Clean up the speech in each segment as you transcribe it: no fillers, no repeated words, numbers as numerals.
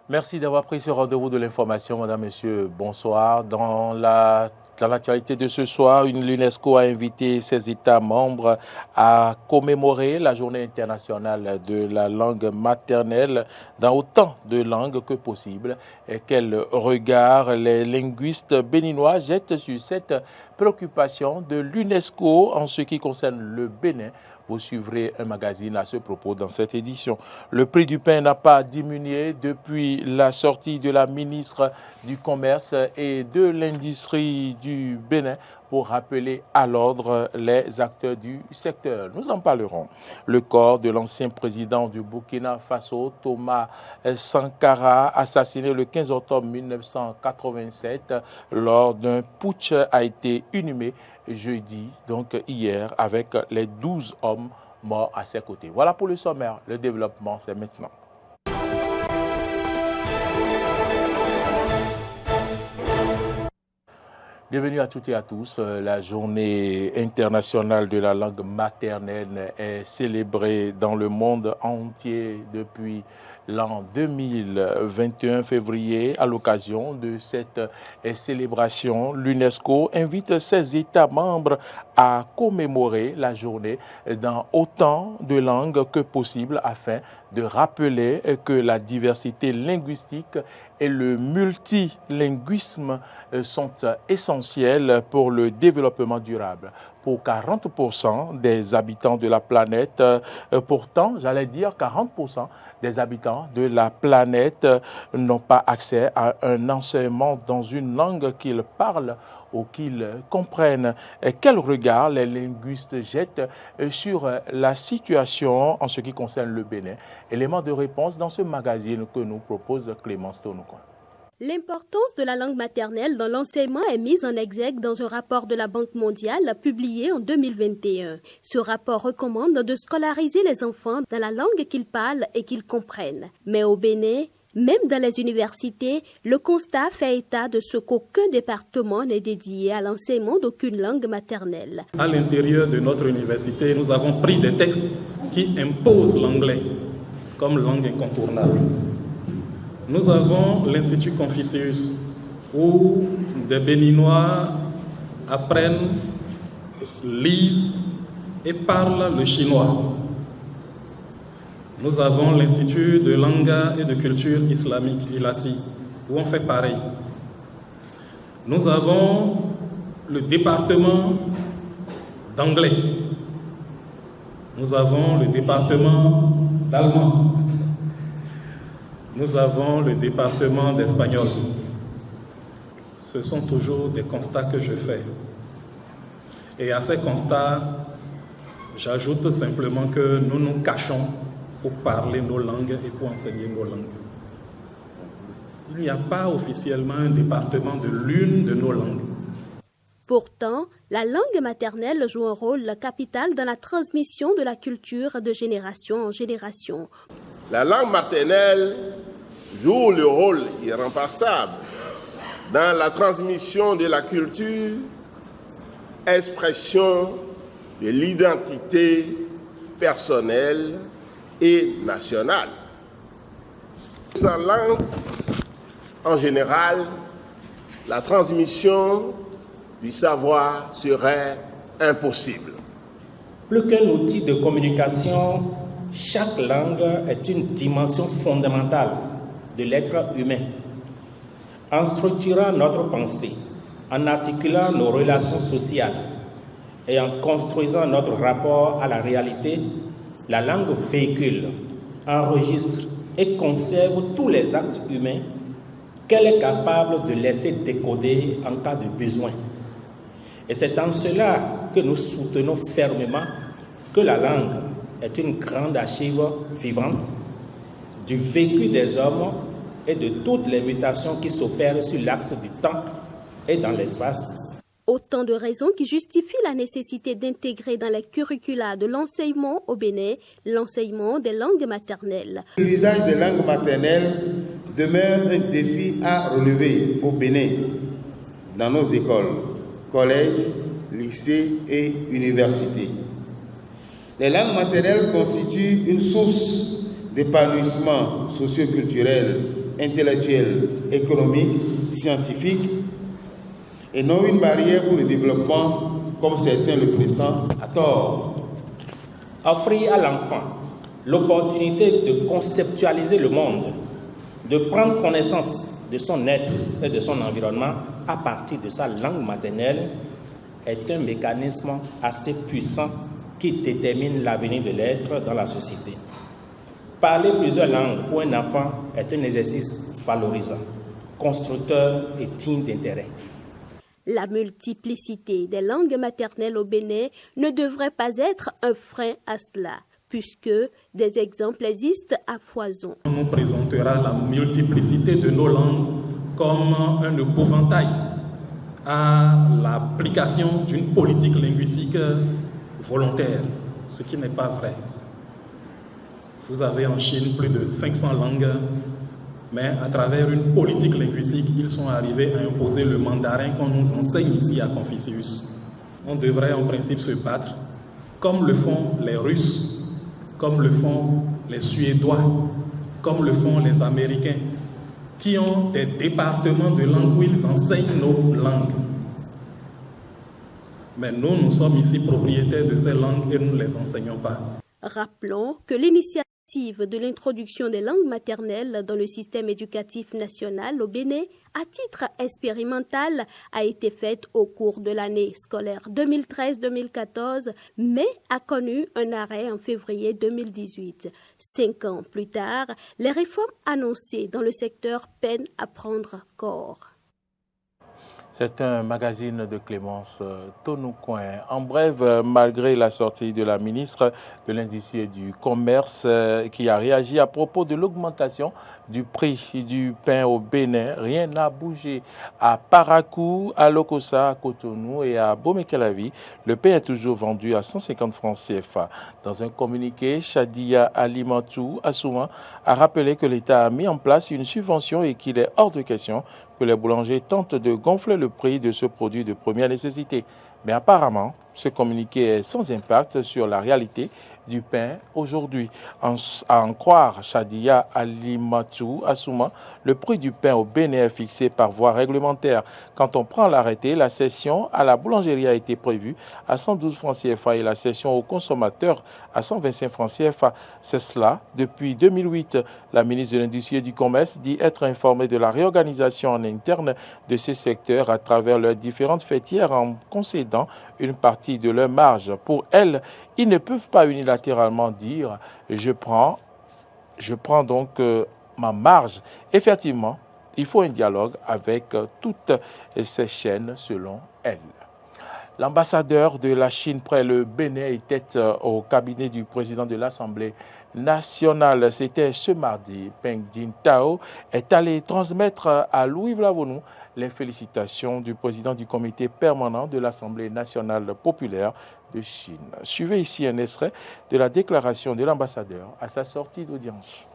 Merci d'avoir pris ce rendez-vous de l'information, Madame, Monsieur. Bonsoir. Dans l'actualité de ce soir, l'UNESCO a invité ses États membres à commémorer la Journée internationale de la langue maternelle dans autant de langues que possible. Et quel regard les linguistes béninois jettent sur cette préoccupation de l'UNESCO en ce qui concerne le Bénin? Vous suivrez un magazine à ce propos dans cette édition. Le prix du pain n'a pas diminué depuis la sortie de la ministre du Commerce et de l'Industrie du Bénin pour rappeler à l'ordre les acteurs du secteur. Nous en parlerons. Le corps de l'ancien président du Burkina Faso, Thomas Sankara, assassiné le 15 octobre 1987 lors d'un putsch, a été inhumé jeudi, donc hier, avec les 12 hommes morts à ses côtés. Voilà pour le sommaire. Le développement, c'est maintenant. Bienvenue à toutes et à tous. La journée internationale de la langue maternelle est célébrée dans le monde entier depuis l'an 2021 février. À l'occasion de cette célébration, l'UNESCO invite ses États membres à commémorer la journée dans autant de langues que possible afin de rappeler que la diversité linguistique et le multilinguisme sont essentiels pour le développement durable. Pour 40% des habitants de la planète, pourtant, j'allais dire 40% des habitants de la planète n'ont pas accès à un enseignement dans une langue qu'ils parlent ou qu'ils comprennent. Quel regard les linguistes jettent sur la situation en ce qui concerne le Bénin? Élément de réponse dans ce magazine que nous propose Clémence Tonouko. L'importance de la langue maternelle dans l'enseignement est mise en exergue dans un rapport de la Banque mondiale publié en 2021. Ce rapport recommande de scolariser les enfants dans la langue qu'ils parlent et qu'ils comprennent. Mais au Bénin, même dans les universités, le constat fait état de ce qu'aucun département n'est dédié à l'enseignement d'aucune langue maternelle. À l'intérieur de notre université, nous avons pris des textes qui imposent l'anglais comme langue incontournable. Nous avons l'Institut Confucius, où des Béninois apprennent, lisent et parlent le chinois. Nous avons l'Institut de langue et de culture islamique, ILACI, où on fait pareil. Nous avons le département d'anglais. Nous avons le département d'allemand. Nous avons le département d'espagnol. Ce sont toujours des constats que je fais. Et à ces constats, j'ajoute simplement que nous nous cachons pour parler nos langues et pour enseigner nos langues. Il n'y a pas officiellement un département de l'une de nos langues. Pourtant, la langue maternelle joue un rôle capital dans la transmission de la culture de génération en génération. La langue maternelle joue le rôle irremplaçable dans la transmission de la culture, expression de l'identité personnelle et nationale. Sans langue, en général, la transmission du savoir serait impossible. Plus qu'un outil de communication, chaque langue est une dimension fondamentale de l'être humain. En structurant notre pensée, en articulant nos relations sociales et en construisant notre rapport à la réalité, la langue véhicule, enregistre et conserve tous les actes humains qu'elle est capable de laisser décoder en cas de besoin. Et c'est en cela que nous soutenons fermement que la langue est une grande archive vivante du vécu des hommes et de toutes les mutations qui s'opèrent sur l'axe du temps et dans l'espace. Autant de raisons qui justifient la nécessité d'intégrer dans les curricula de l'enseignement au Bénin l'enseignement des langues maternelles. L'usage des langues maternelles demeure un défi à relever au Bénin, dans nos écoles, collèges, lycées et universités. Les langues maternelles constituent une source d'épanouissement socio-culturel intellectuelle, économique, scientifique, et non une barrière pour le développement, comme certains le pressentent à tort. Offrir à l'enfant l'opportunité de conceptualiser le monde, de prendre connaissance de son être et de son environnement à partir de sa langue maternelle est un mécanisme assez puissant qui détermine l'avenir de l'être dans la société. Parler plusieurs langues pour un enfant est un exercice valorisant, constructeur et digne d'intérêt. La multiplicité des langues maternelles au Bénin ne devrait pas être un frein à cela, puisque des exemples existent à foison. On nous présentera la multiplicité de nos langues comme un épouvantail à l'application d'une politique linguistique volontaire, ce qui n'est pas vrai. Vous avez en Chine plus de 500 langues, mais à travers une politique linguistique, ils sont arrivés à imposer le mandarin qu'on nous enseigne ici à Confucius. On devrait en principe se battre, comme le font les Russes, comme le font les Suédois, comme le font les Américains, qui ont des départements de langue où ils enseignent nos langues. Mais nous sommes ici propriétaires de ces langues et nous ne les enseignons pas. Rappelons que l'initiative de l'introduction des langues maternelles dans le système éducatif national au Bénin, à titre expérimental, a été faite au cours de l'année scolaire 2013-2014, mais a connu un arrêt en février 2018. 5 ans plus tard, les réformes annoncées dans le secteur peinent à prendre corps. C'est un magazine de Clémence Tonoucoin. En bref, malgré la sortie de la ministre de l'Industrie et du Commerce qui a réagi à propos de l'augmentation du prix du pain au Bénin, rien n'a bougé. À Parakou, à Lokossa, à Cotonou et à Bomekelavi, le pain est toujours vendu à 150 francs CFA. Dans un communiqué, Chadia Alimantou Assouma a rappelé que l'État a mis en place une subvention et qu'il est hors de question que les boulangers tentent de gonfler le prix de ce produit de première nécessité. Mais apparemment, ce communiqué est sans impact sur la réalité du pain aujourd'hui. À en croire Chadia Alimatou Assouma, le prix du pain au Bénin est fixé par voie réglementaire. Quand on prend l'arrêté, la cession à la boulangerie a été prévue à 112 francs CFA et la cession aux consommateurs à 125 francs CFA. C'est cela depuis 2008. La ministre de l'Industrie et du Commerce dit être informée de la réorganisation en interne de ce secteur à travers leurs différentes fêtières en concédant une partie de leur marge. Pour elle, ils ne peuvent pas unilatéralement dire « je prends donc ma marge ». Effectivement, il faut un dialogue avec toutes ces chaînes selon elle. L'ambassadeur de la Chine près le Bénin était au cabinet du président de l'Assemblée nationale. C'était ce mardi. Peng Jintao est allé transmettre à Louis Vlavonou les félicitations du président du comité permanent de l'Assemblée nationale populaire de Chine. Suivez ici un extrait de la déclaration de l'ambassadeur à sa sortie d'audience.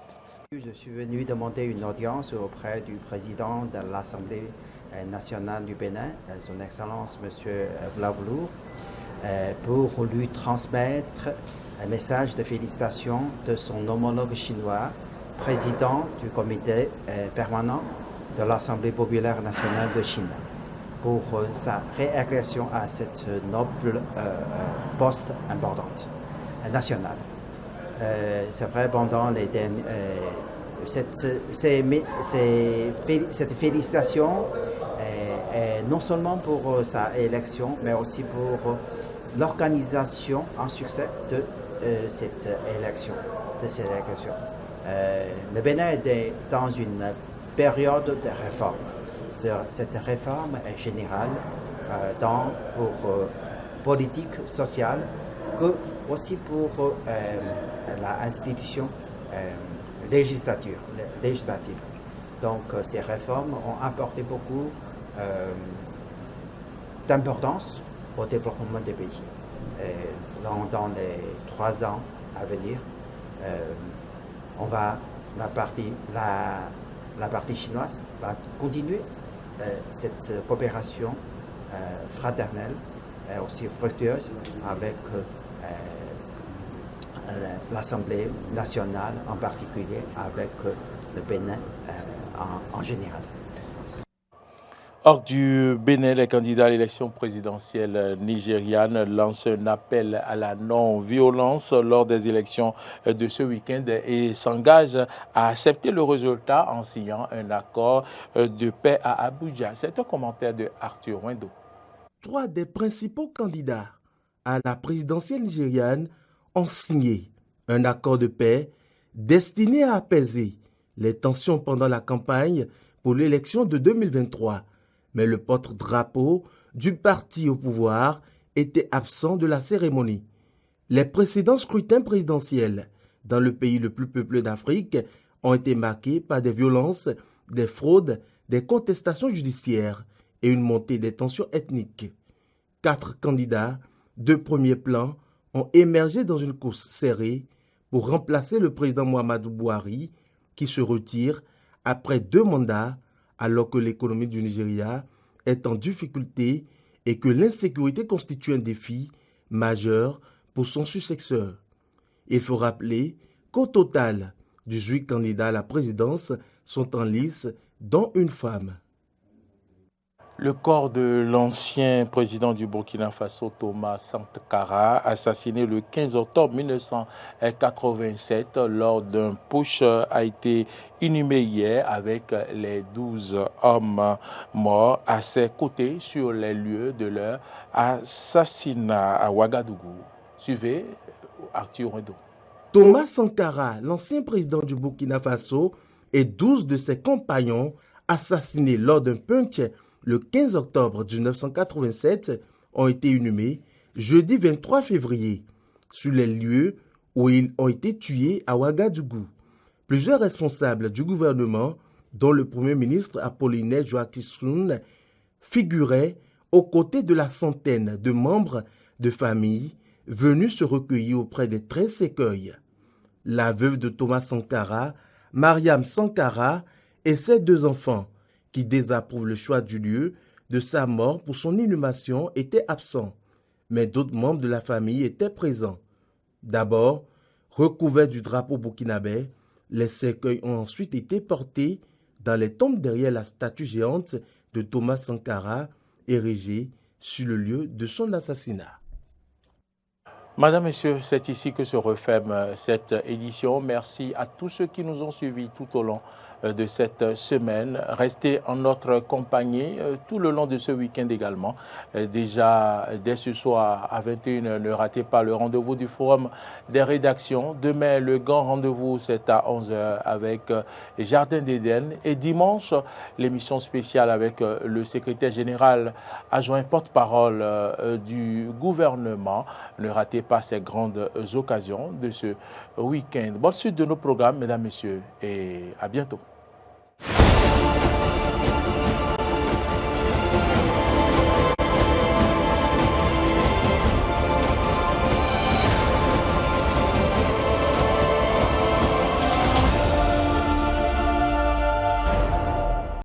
Je suis venu demander une audience auprès du président de l'Assemblée nationale du Bénin, son Excellence M. Vlavoulou, pour lui transmettre un message de félicitations de son homologue chinois, président du comité permanent de l'Assemblée populaire nationale de Chine, pour sa réélection à cette noble poste importante nationale. C'est vrai, pendant les derniers... cette félicitation est non seulement pour sa élection, mais aussi pour l'organisation en succès de cette élection. Le Bénin est dans une période de réforme. Cette réforme est générale pour politique sociale, que aussi pour l'institution législative. Donc ces réformes ont apporté beaucoup d'importance au développement des pays. Dans les 3 ans à venir, la partie chinoise va continuer cette coopération fraternelle et aussi fructueuse avec l'Assemblée nationale, en particulier avec le Bénin en général. Hors du Bénin, les candidats à l'élection présidentielle nigériane lancent un appel à la non-violence lors des élections de ce week-end et s'engagent à accepter le résultat en signant un accord de paix à Abuja. C'est un commentaire de Arthur Wendo. 3 des principaux candidats à la présidentielle nigériane ont signé un accord de paix destiné à apaiser les tensions pendant la campagne pour l'élection de 2023. Mais le porte-drapeau du parti au pouvoir était absent de la cérémonie. Les précédents scrutins présidentiels dans le pays le plus peuplé d'Afrique ont été marqués par des violences, des fraudes, des contestations judiciaires et une montée des tensions ethniques. 4 candidats de premier plan ont émergé dans une course serrée pour remplacer le président Muhammadu Buhari qui se retire après 2 mandats alors que l'économie du Nigeria est en difficulté et que l'insécurité constitue un défi majeur pour son successeur. Il faut rappeler qu'au total, 18 candidats à la présidence sont en lice, dont une femme. Le corps de l'ancien président du Burkina Faso, Thomas Sankara, assassiné le 15 octobre 1987 lors d'un putsch, a été inhumé hier avec les 12 hommes morts à ses côtés sur les lieux de leur assassinat à Ouagadougou. Suivez Arthur Wendo. Thomas Sankara, l'ancien président du Burkina Faso, et 12 de ses compagnons assassinés lors d'un putsch le 15 octobre 1987 ont été inhumés jeudi 23 février sur les lieux où ils ont été tués à Ouagadougou. Plusieurs responsables du gouvernement, dont le Premier ministre Apollinaire Joaquim, figuraient aux côtés de la centaine de membres de famille venus se recueillir auprès des 13 cercueils. La veuve de Thomas Sankara, Mariam Sankara, et ses 2 enfants, qui désapprouvent le choix du lieu de sa mort pour son inhumation, étaient absents, mais d'autres membres de la famille étaient présents. D'abord, recouverts du drapeau burkinabé, les cercueils ont ensuite été portés dans les tombes derrière la statue géante de Thomas Sankara, érigée sur le lieu de son assassinat. Madame, Messieurs, c'est ici que se referme cette édition. Merci à tous ceux qui nous ont suivis tout au long de cette semaine. Restez en notre compagnie tout le long de ce week-end également. Déjà, dès ce soir à 21h, ne ratez pas le rendez-vous du Forum des rédactions. Demain, le grand rendez-vous, c'est à 11h avec Jardin d'Éden. Et dimanche, l'émission spéciale avec le secrétaire général adjoint porte-parole du gouvernement. Ne ratez pas ces grandes occasions de ce week-end. Bonne suite de nos programmes, mesdames, messieurs, et à bientôt.